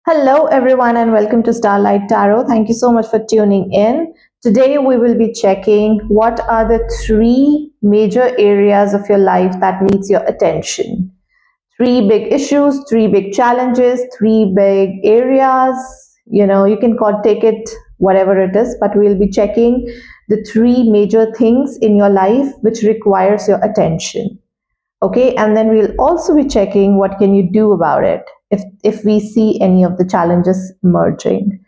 Hello, everyone, and welcome to Starlight Tarot. Thank you so much for tuning in. Today, we will be checking what are the three major areas of your life that needs your attention. Three big issues, three big challenges, three big areas. You can take it whatever it is, but we'll be checking the three major things in your life which requires your attention. Okay, and then we'll also be checking what can you do about it if we see any of the challenges emerging.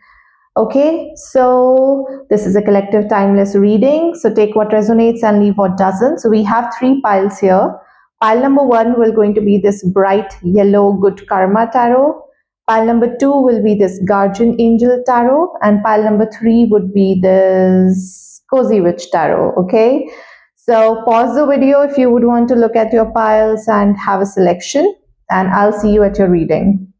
Okay, so this is a collective timeless reading, so take what resonates and leave what doesn't. So we have three piles here. Pile number one will going to be this bright yellow good karma tarot. Pile number two will be this guardian angel tarot, and pile number three would be this cozy witch tarot. Okay, so pause the video if you would want to look at your piles and have a selection, and I'll see you at your reading.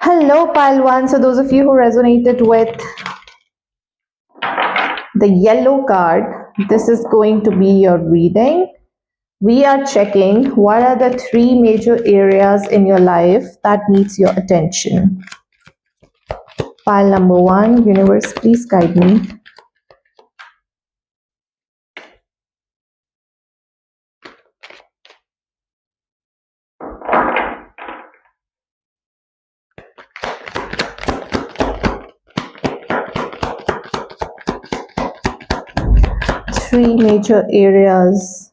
Hello, pile one. So those of you who resonated with the yellow card, this is going to be your reading. We are checking what are the three major areas in your life that needs your attention. Pile number one, universe, please guide me. Three major areas.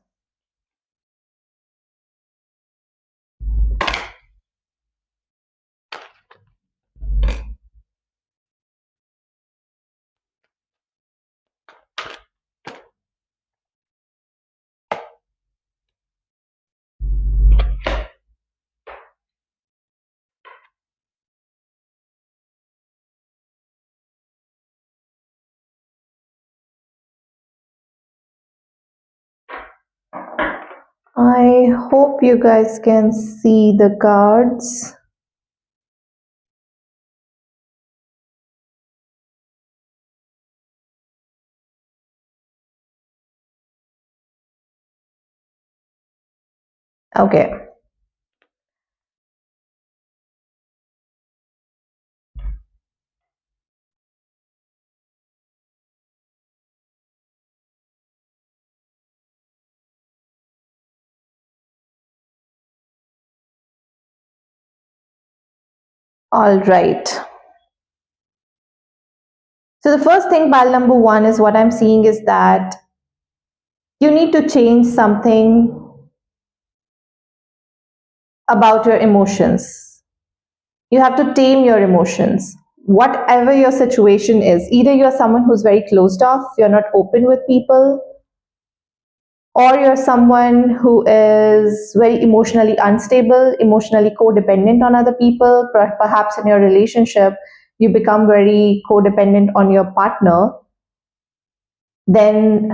I hope you guys can see the cards. Okay. All right. So the first thing, pile number one, is what I'm seeing is that you need to change something about your emotions. You have to tame your emotions. Whatever your situation is, either you're someone who's very closed off, you're not open with people, or you're someone who is very emotionally unstable, emotionally codependent on other people. Perhaps in your relationship, you become very codependent on your partner. Then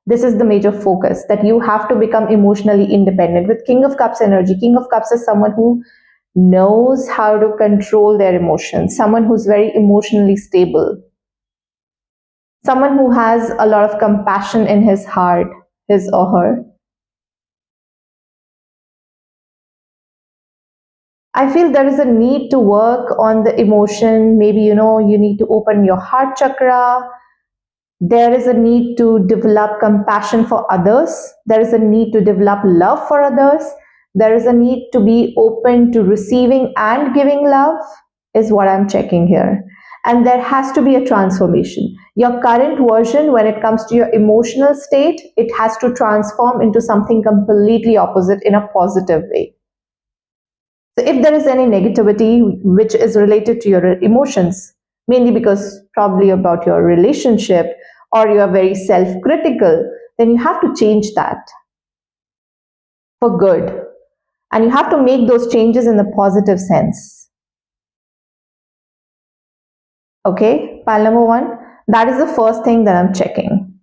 this is the major focus, that you have to become emotionally independent. With King of Cups energy, King of Cups is someone who knows how to control their emotions, someone who's very emotionally stable, someone who has a lot of compassion in his heart, his or her. I feel there is a need to work on the emotion. Maybe, you need to open your heart chakra. There is a need to develop compassion for others. There is a need to develop love for others. There is a need to be open to receiving and giving love, is what I'm checking here. And there has to be a transformation. Your current version, when it comes to your emotional state, it has to transform into something completely opposite in a positive way. So if there is any negativity which is related to your emotions, mainly because probably about your relationship, or you are very self-critical, then you have to change that for good. And you have to make those changes in the positive sense. Okay, pile number one, that is the first thing that I'm checking.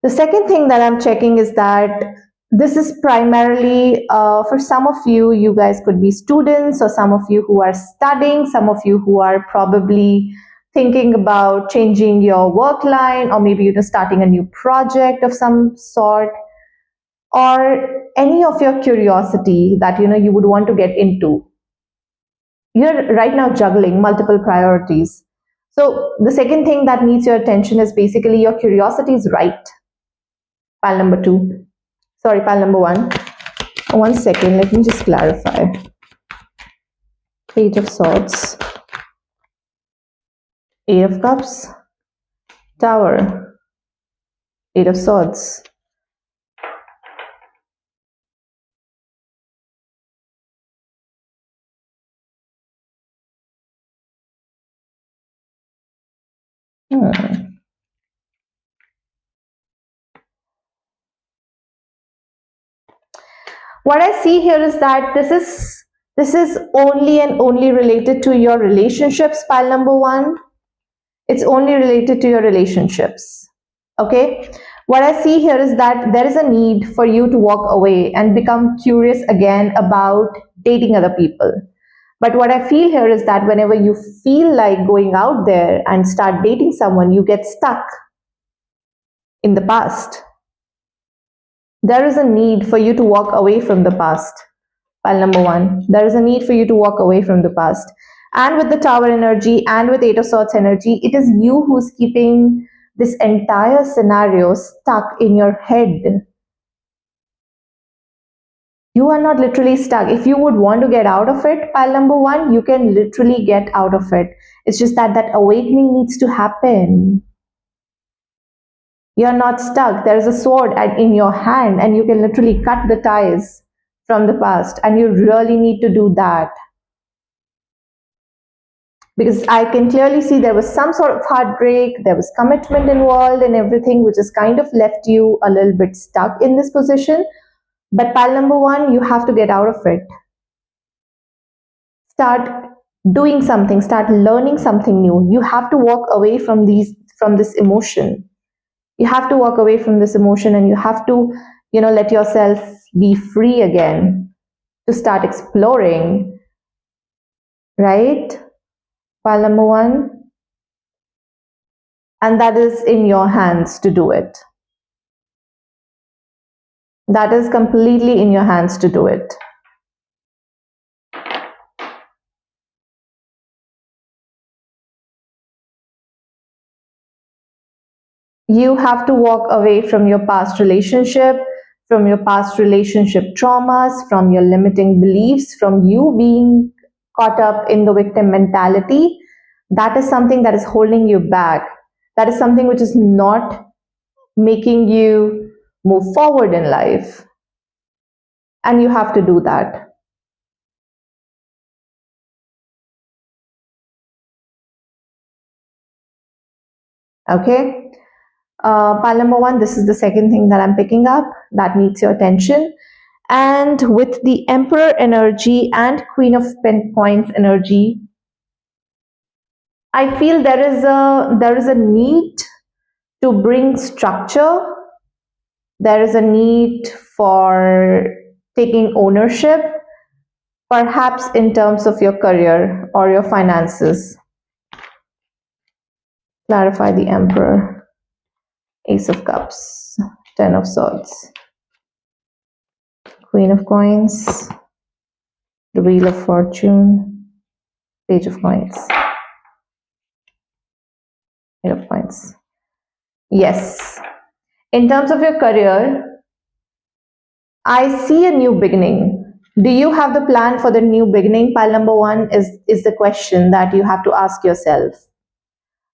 The second thing that I'm checking is that this is primarily for some of you, you guys could be students, or some of you who are studying, some of you who are probably thinking about changing your work line, or maybe you're starting a new project of some sort. or any of your curiosity that you would want to get into. You're right now juggling multiple priorities. So the second thing that needs your attention is basically your curiosity is right. Pile number two. Sorry, pile number one. 1 second, let me just clarify. Page of Swords, Eight of Cups, Tower, Eight of Swords. What I see here is that this is only and only related to your relationships, pile number one. It's only related to your relationships. Okay. What I see here is that there is a need for you to walk away and become curious again about dating other people. But what I feel here is that whenever you feel like going out there and start dating someone, you get stuck in the past. There is a need for you to walk away from the past. Pile number one. There is a need for you to walk away from the past. And with the Tower energy and with Eight of Swords energy, it is you who's keeping this entire scenario stuck in your head. You are not literally stuck. If you would want to get out of it, pile number one, you can literally get out of it. It's just that that awakening needs to happen. You're not stuck. There is a sword in your hand and you can literally cut the ties from the past, and you really need to do that. Because I can clearly see there was some sort of heartbreak, there was commitment involved and everything, which has kind of left you a little bit stuck in this position. But pile number one, you have to get out of it. Start doing something, start learning something new. You have to walk away from this emotion. You have to walk away from this emotion, and you have to, let yourself be free again to start exploring, right? Pile number one. And that is in your hands to do it. That is completely in your hands to do it. You have to walk away from your past relationship, from your past relationship traumas, from your limiting beliefs, from you being caught up in the victim mentality. That is something that is holding you back. That is something which is not making you move forward in life. And you have to do that. Okay. Pile number one, this is the second thing that I'm picking up that needs your attention. And with the Emperor energy and Queen of Coins energy, I feel there is a need to bring structure. There is a need for taking ownership, perhaps in terms of your career or your finances. Clarify the Emperor. Ace of Cups, Ten of Swords, Queen of Coins, the Wheel of Fortune, Page of Coins, Eight of Coins. Yes. In terms of your career, I see a new beginning. Do you have the plan for the new beginning? Pile number one is the question that you have to ask yourself.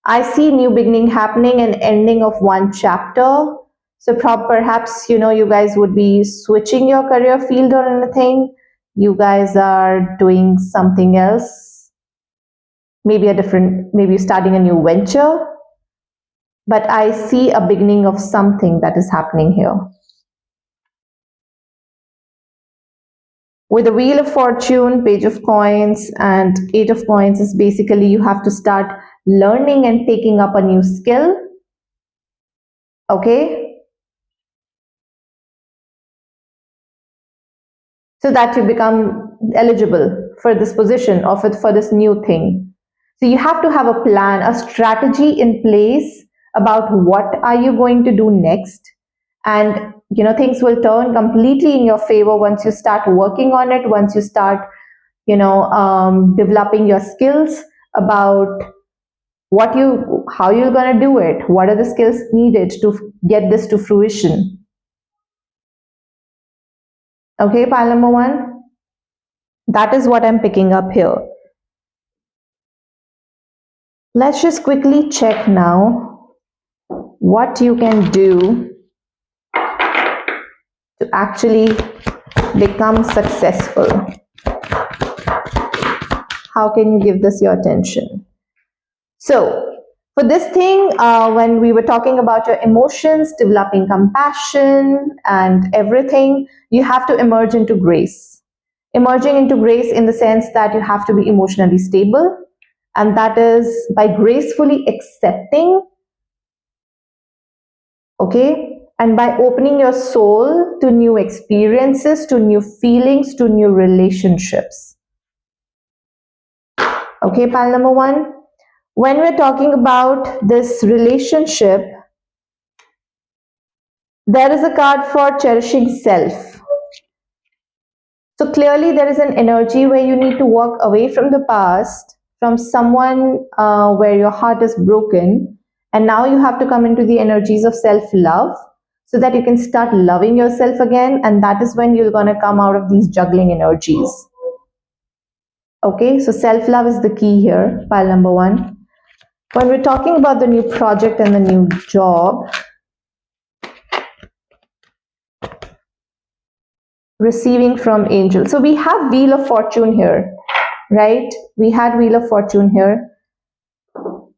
I see new beginning happening and ending of one chapter. So perhaps, you guys would be switching your career field or anything. You guys are doing something else. Maybe maybe starting a new venture. But I see a beginning of something that is happening here. With the Wheel of Fortune, Page of Coins, and Eight of Coins is basically you have to start learning and taking up a new skill. Okay? So that you become eligible for this position or for this new thing. So you have to have a plan, a strategy in place about what are you going to do next, and things will turn completely in your favor once you start working on it, once you start developing your skills about how you're going to do it, what are the skills needed to get this to fruition. Okay, pile number one, that is what I'm picking up here. Let's just quickly check now what you can do to actually become successful. How can you give this your attention? So, for this thing, when we were talking about your emotions, developing compassion and everything, you have to emerge into grace. Emerging into grace in the sense that you have to be emotionally stable, and that is by gracefully accepting, okay, and by opening your soul to new experiences, to new feelings, to new relationships. Okay, pile number one. When we're talking about this relationship, there is a card for cherishing self. So clearly there is an energy where you need to walk away from the past, from someone where your heart is broken, and now you have to come into the energies of self-love so that you can start loving yourself again, and that is when you're going to come out of these juggling energies. Okay, so self-love is the key here, pile number one. When we're talking about the new project and the new job, receiving from angels. So we have Wheel of Fortune here, right? We had Wheel of Fortune here.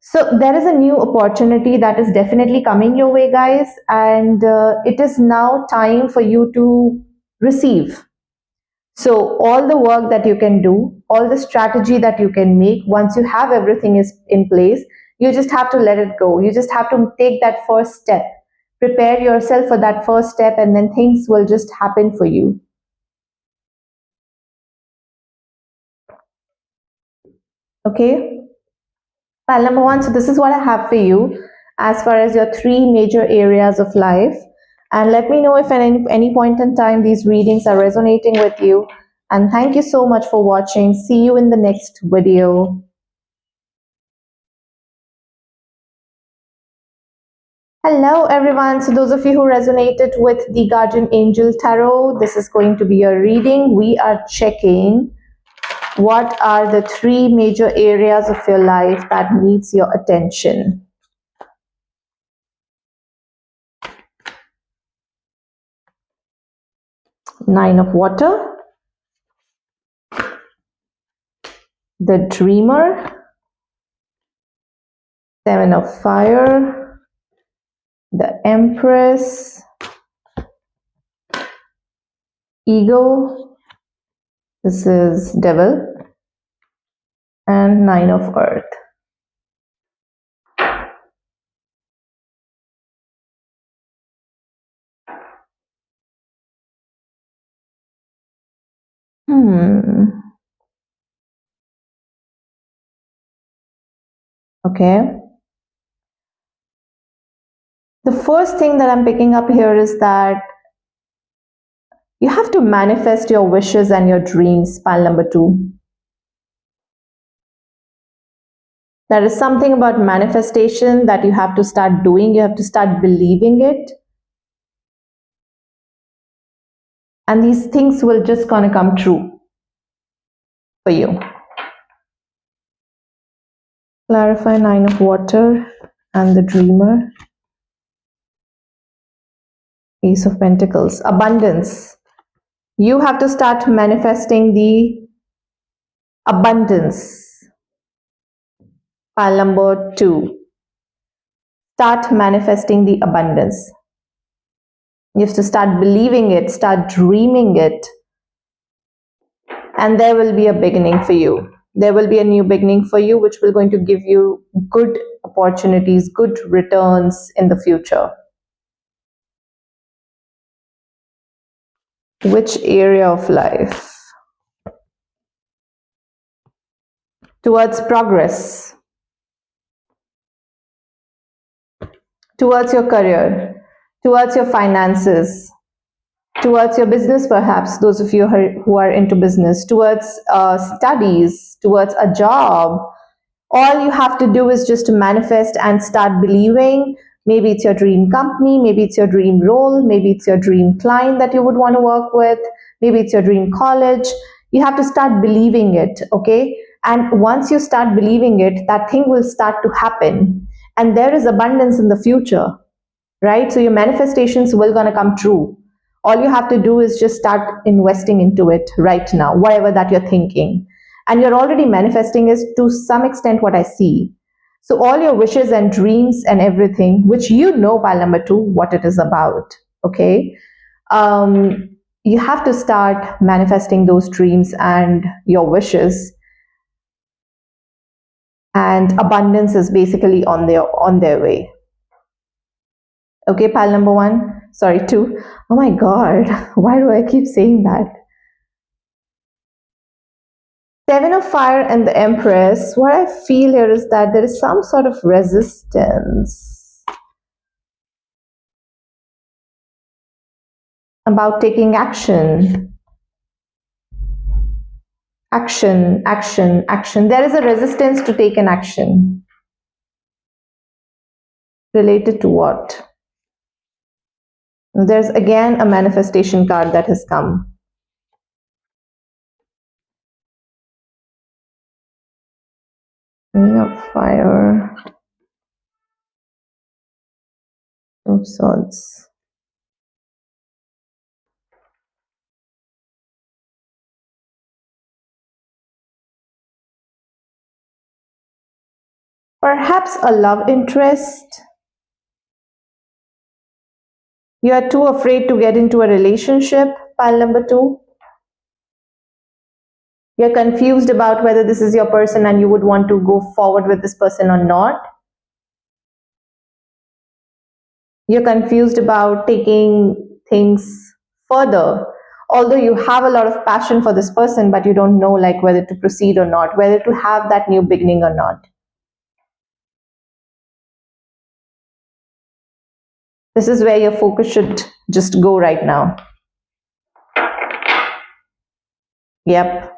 So there is a new opportunity that is definitely coming your way, guys, and it is now time for you to receive. So all the work that you can do, all the strategy that you can make, once you have everything is in place, you just have to let it go. You just have to take that first step. Prepare yourself for that first step, and then things will just happen for you. Okay. Pile number one, so this is what I have for you as far as your three major areas of life. And let me know if at any point in time these readings are resonating with you. And thank you so much for watching. See you in the next video. Hello everyone. So those of you who resonated with the Guardian Angel Tarot, this is going to be a reading. We are checking what are the three major areas of your life that needs your attention. Nine of Water, the Dreamer, Seven of Fire, the Empress, Ego, this is Devil, and Nine of Earth. Okay. The first thing that I'm picking up here is that you have to manifest your wishes and your dreams, pile number two. There is something about manifestation that you have to start doing. You have to start believing it. And these things will just gonna come true for you. Clarify Nine of Water and the Dreamer. Ace of Pentacles. Abundance. You have to start manifesting the abundance. Pile number two. Start manifesting the abundance. You have to start believing it, start dreaming it, and there will be a beginning for you. There will be a new beginning for you, which will going to give you good opportunities, good returns in the future. Which area of life? Towards progress, towards your career, towards your finances, towards your business, perhaps those of you who are into business, towards studies, towards a job. All you have to do is just to manifest and start believing. Maybe it's your dream company, maybe it's your dream role, maybe it's your dream client that you would want to work with, maybe it's your dream college. You have to start believing it, okay? And once you start believing it, that thing will start to happen. And there is abundance in the future, right? So your manifestations will gonna come true. All you have to do is just start investing into it right now, whatever that you're thinking. And you're already manifesting is to some extent what I see. So all your wishes and dreams and everything, which you know by number two, what it is about, okay? You have to start manifesting those dreams and your wishes, and abundance is basically on their way. Okay, pile number one. Sorry, two. Oh my God, why do I keep saying that? Seven of Fire and the Empress. What I feel here is that there is some sort of resistance about taking action. Action, action, action. There is a resistance to take an action. Related to what? There's again a manifestation card that has come. Queen of Fire. Of Swords. Perhaps a love interest. You are too afraid to get into a relationship, pile number two. You're confused about whether this is your person and you would want to go forward with this person or not. You're confused about taking things further. Although you have a lot of passion for this person, but you don't know like whether to proceed or not, whether to have that new beginning or not. This is where your focus should just go right now. Yep.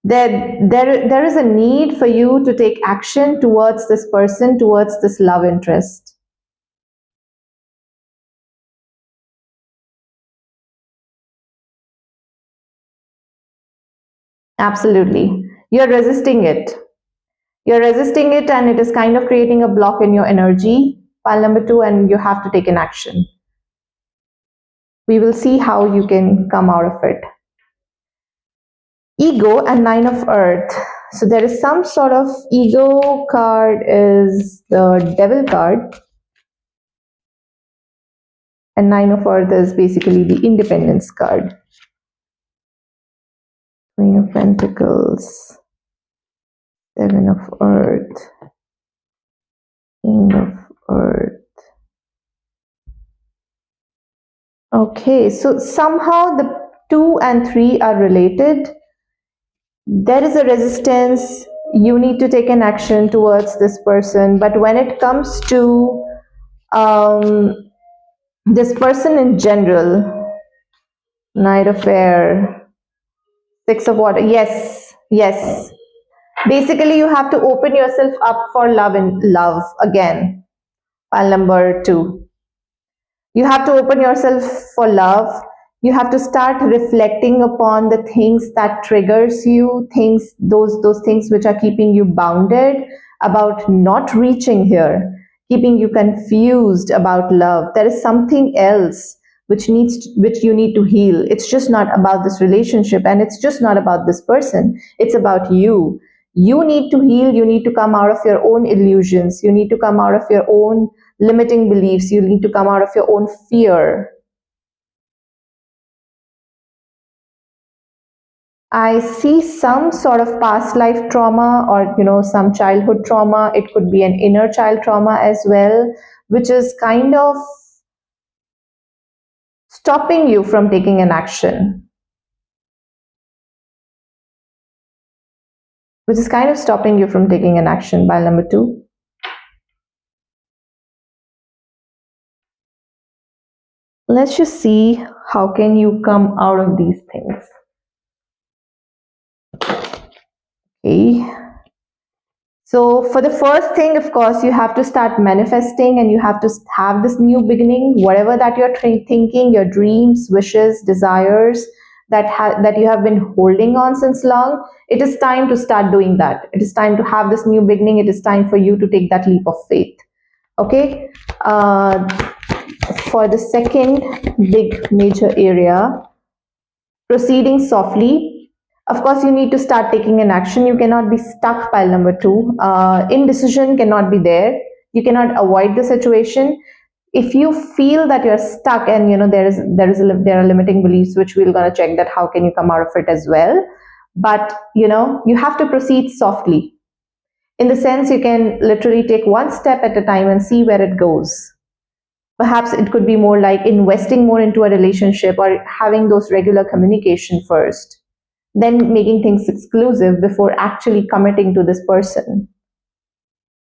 There is a need for you to take action towards this person, towards this love interest. Absolutely. You're resisting it. You're resisting it, and it is kind of creating a block in your energy, pile number two, and you have to take an action. We will see how you can come out of it. Ego and Nine of Earth. So there is some sort of ego card is the Devil card, and Nine of Earth is basically the Independence card. Queen of Pentacles, Seven of Earth, King of Earth. Okay, so somehow the 2 and 3 are related. There is a resistance. You need to take an action towards this person, but when it comes to this person in general, Knight of Air, Six of Water, yes, yes. Basically, you have to open yourself up for love and love again. Pile number two. You have to open yourself for love. You have to start reflecting upon the things that triggers you, things, those things which are keeping you bounded, about not reaching here, keeping you confused about love. There is something else which you need to heal. It's just not about this relationship, and it's just not about this person. It's about you. You need to heal. You need to come out of your own illusions. You need to come out of your own limiting beliefs. You need to come out of your own fear. I see some sort of past life trauma, or some childhood trauma. It could be an inner child trauma as well, which is kind of stopping you from taking an action. Which is kind of stopping you from taking an action, pile number two. let's just see how can you come out of these things. Okay. So for the first thing, of course, you have to start manifesting and you have to have this new beginning, whatever that you're thinking, your dreams, wishes, desires that you have been holding on since long. It is time to start doing that. It is time to have this new beginning. It is time for you to take that leap of faith. Okay. For the second big major area, proceeding softly. Of course, you need to start taking an action. You cannot be stuck, pile number two. Indecision cannot be there. You cannot avoid the situation. If you feel that you're stuck and there are limiting beliefs, which we're going to check that how can you come out of it as well. But you have to proceed softly. In the sense, you can literally take one step at a time and see where it goes. Perhaps it could be more like investing more into a relationship or having those regular communication first, then making things exclusive before actually committing to this person.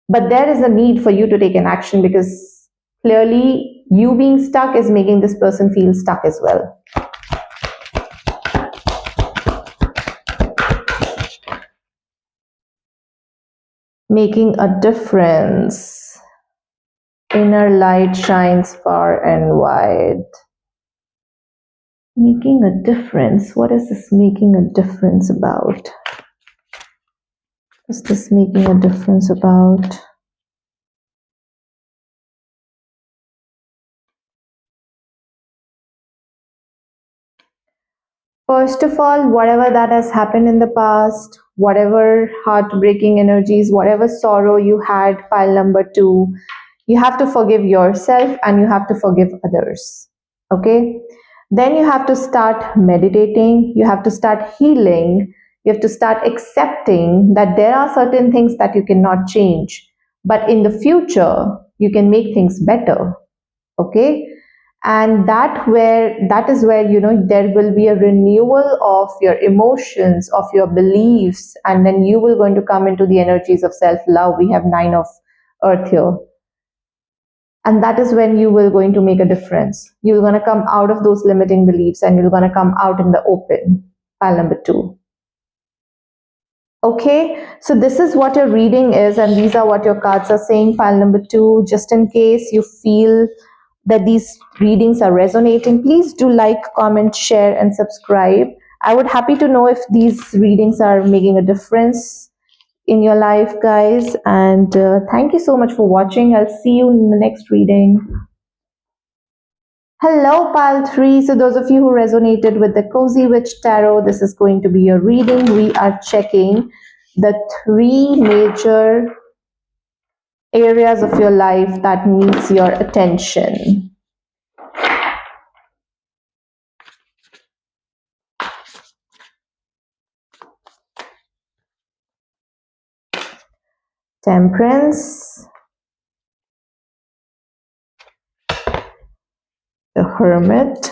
But there is a need for you to take an action because clearly you being stuck is making this person feel stuck as well. Making a difference. Inner light shines far and wide. Making a difference. What is this making a difference about? Is this making a difference about? First of all, whatever that has happened in the past, whatever heartbreaking energies, whatever sorrow you had, pile number two, you have to forgive yourself and you have to forgive others. Okay? Then you have to start meditating, you have to start healing, you have to start accepting that there are certain things that you cannot change, but in the future, you can make things better. Okay? And that is where there will be a renewal of your emotions, of your beliefs, and then you will going to come into the energies of self love. We have 9 of earth here, and that is when you will going to make a difference. You're going to come out of those limiting beliefs and you're going to come out in the open. Pile number 2. Okay, so this is what your reading is, and these are what your cards are saying. Pile number 2, just in case you feel that these readings are resonating, please do like, comment, share, and subscribe. I would happy to know if these readings are making a difference in your life, guys. And thank you so much for watching. I'll see you in the next reading. Hello, pile 3. So those of you who resonated with the Cozy Witch Tarot, this is going to be your reading. We are checking the 3 major areas of your life that needs your attention. Temperance, the Hermit,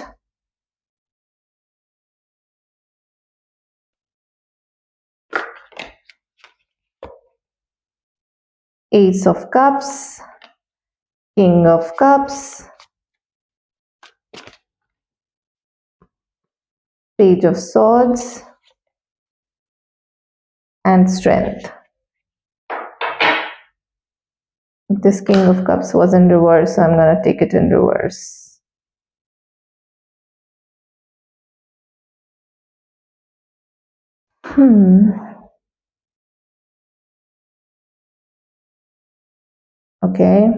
Ace of Cups, King of Cups, Page of Swords, and Strength. This King of Cups was in reverse, so I'm going to take it in reverse. Okay.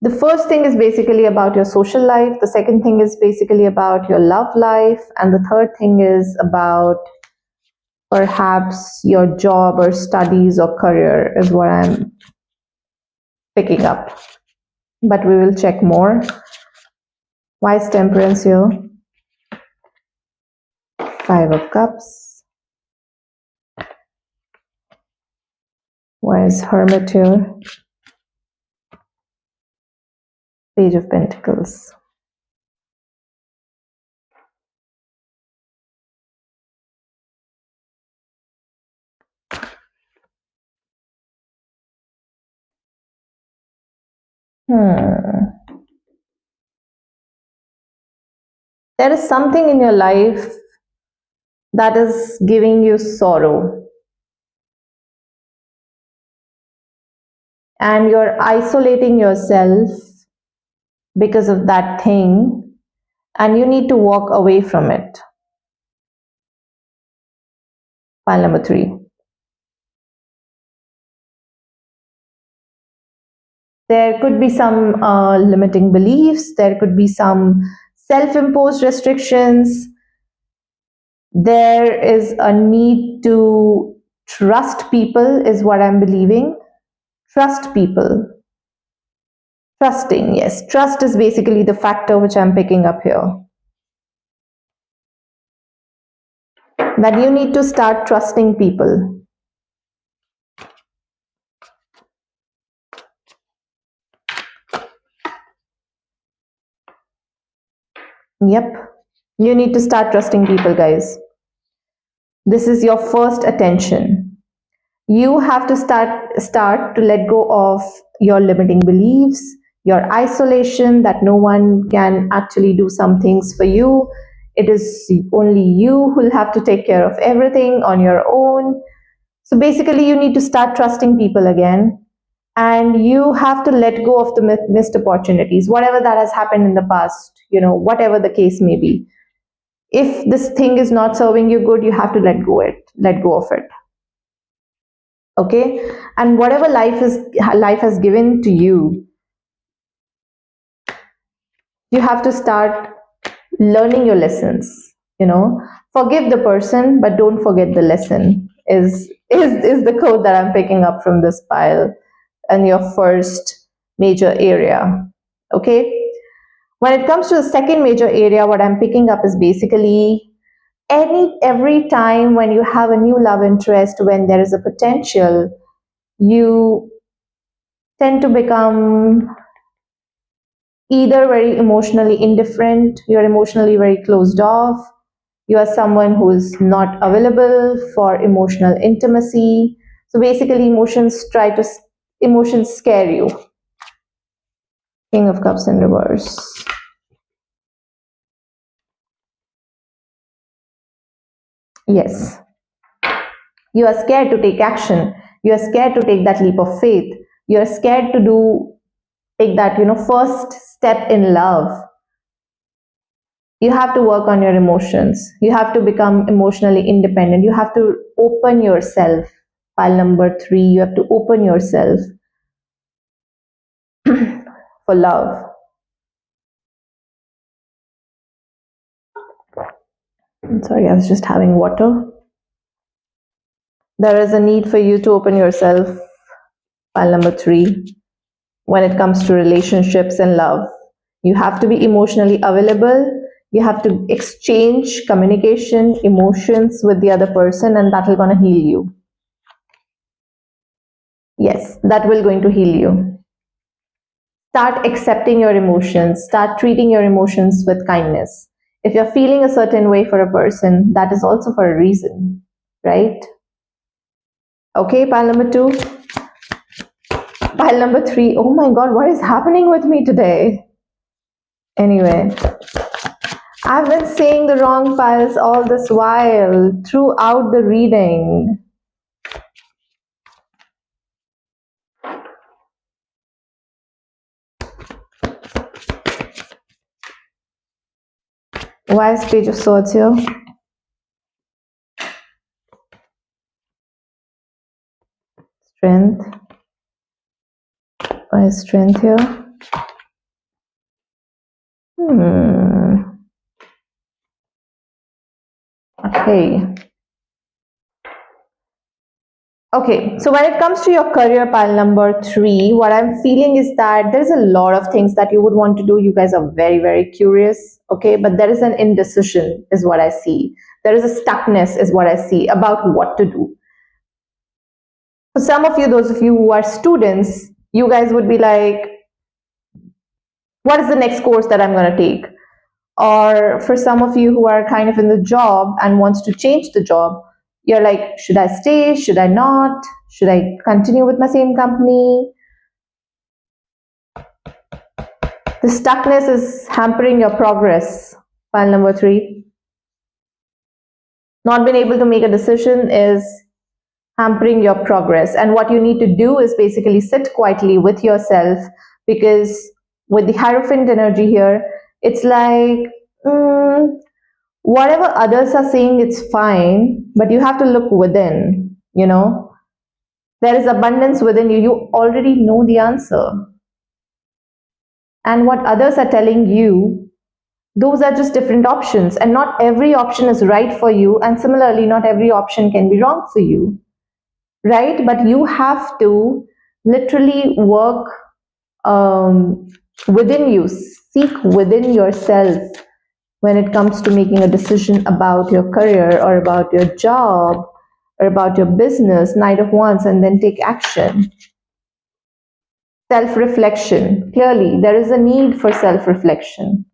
The first thing is basically about your social life. The second thing is basically about your love life. And the third thing is about perhaps your job or studies or career is what I'm picking up. But we will check more. Why is Temperance here? 5 of Cups. Why is Hermit here? Page of Pentacles. Hmm. There is something in your life that is giving you sorrow, and you're isolating yourself because of that thing, and you need to walk away from it. Pile number 3. There could be some limiting beliefs, there could be some self imposed restrictions, there is a need to trust people, is what I'm believing. Trust people. Trusting, yes. Trust is basically the factor which I'm picking up here. That you need to start trusting people. Yep. You need to start trusting people, guys. This is your first attention. You have to start to let go of your limiting beliefs, your isolation, that no one can actually do some things for you. It is only you who will have to take care of everything on your own. So basically, you need to start trusting people again, and you have to let go of the missed opportunities, whatever that has happened in the past, whatever the case may be. If this thing is not serving you good, you have to let go of it. Okay? And whatever life has given to you, you have to start learning your lessons. Forgive the person, but don't forget the lesson, is the quote that I'm picking up from this pile, and your first major area. Okay? When it comes to the second major area, what I'm picking up is basically every time when you have a new love interest, when there is a potential, you tend to become either very emotionally indifferent, you're emotionally very closed off, you are someone who is not available for emotional intimacy. So basically, emotions scare you. King of Cups in reverse. Yes. You are scared to take action. You are scared to take that leap of faith. You are scared to take that, first step in love. You have to work on your emotions. You have to become emotionally independent. You have to open yourself. Pile number 3, you have to open yourself for love. I'm sorry, I was just having water. There is a need for you to open yourself. Pile number 3. When it comes to relationships and love, you have to be emotionally available. You have to exchange communication, emotions with the other person, and that will gonna heal you. Yes, that will going to heal you. Start accepting your emotions. Start treating your emotions with kindness. If you're feeling a certain way for a person, that is also for a reason, right? Okay, pile number 2. Pile number 3. Oh my god, what is happening with me today? Anyway, I've been saying the wrong piles all this while throughout the reading. Why is Page of Swords here? Strength. Why is Strength here? Okay. Okay, so when it comes to your career, pile number 3, what I'm feeling is that there's a lot of things that you would want to do. You guys are very, very curious, okay, but there is an indecision, is what I see. There is a stuckness, is what I see, about what to do. For some of you, those of you who are students, you guys would be like, what is the next course that I'm going to take? Or for some of you who are kind of in the job and wants to change the job, you're like, should I stay? Should I not? Should I continue with my same company? The stuckness is hampering your progress. Pile number 3. Not being able to make a decision is hampering your progress. And what you need to do is basically sit quietly with yourself, because with the Hierophant energy here, it's like whatever others are saying, it's fine, but you have to look within, There is abundance within you. You already know the answer. And what others are telling you, those are just different options. And not every option is right for you. And similarly, not every option can be wrong for you. Right? But you have to literally work within you, seek within yourself when it comes to making a decision about your career or about your job or about your business. Knight of Wands, and then take action. Self-reflection. Clearly, there is a need for self-reflection.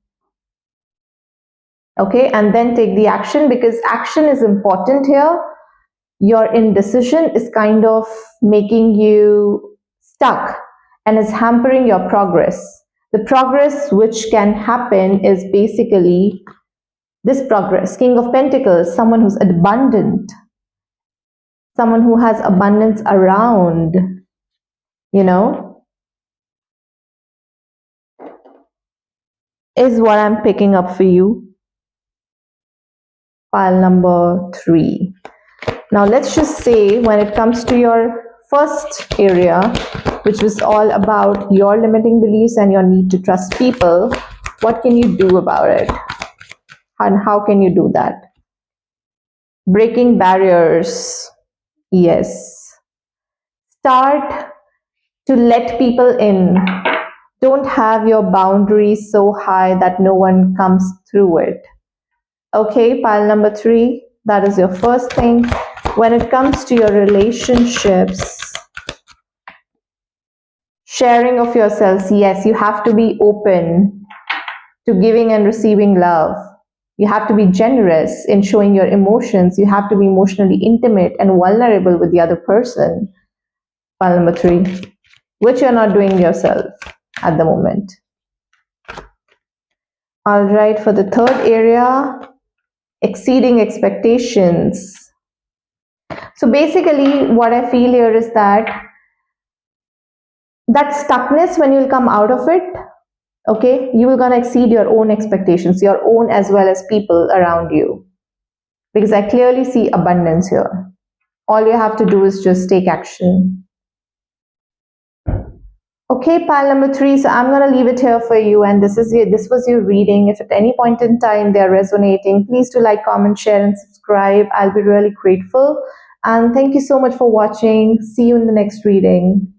Okay, and then take the action, because action is important here. Your indecision is kind of making you stuck and is hampering your progress. The progress which can happen is basically this progress. King of Pentacles, someone who's abundant, someone who has abundance around, is what I'm picking up for you. Pile number 3. Now let's just say, when it comes to your first area, which was all about your limiting beliefs and your need to trust people, what can you do about it? And how can you do that? Breaking barriers. Yes. Start to let people in. Don't have your boundaries so high that no one comes through it. Okay, pile number 3. That is your first thing. When it comes to your relationships, sharing of yourselves, yes, you have to be open to giving and receiving love. You have to be generous in showing your emotions. You have to be emotionally intimate and vulnerable with the other person. Pile number 3, which you're not doing yourself at the moment. All right, for the third area, exceeding expectations. So basically, what I feel here is that stuckness, when you'll come out of it, okay, you will gonna exceed your own expectations, your own as well as people around you, because I clearly see abundance here. All you have to do is just take action. Okay, pile number 3. So I'm gonna leave it here for you, and this was your reading. If at any point in time they are resonating, please do like, comment, share, and subscribe. I'll be really grateful. And thank you so much for watching. See you in the next reading.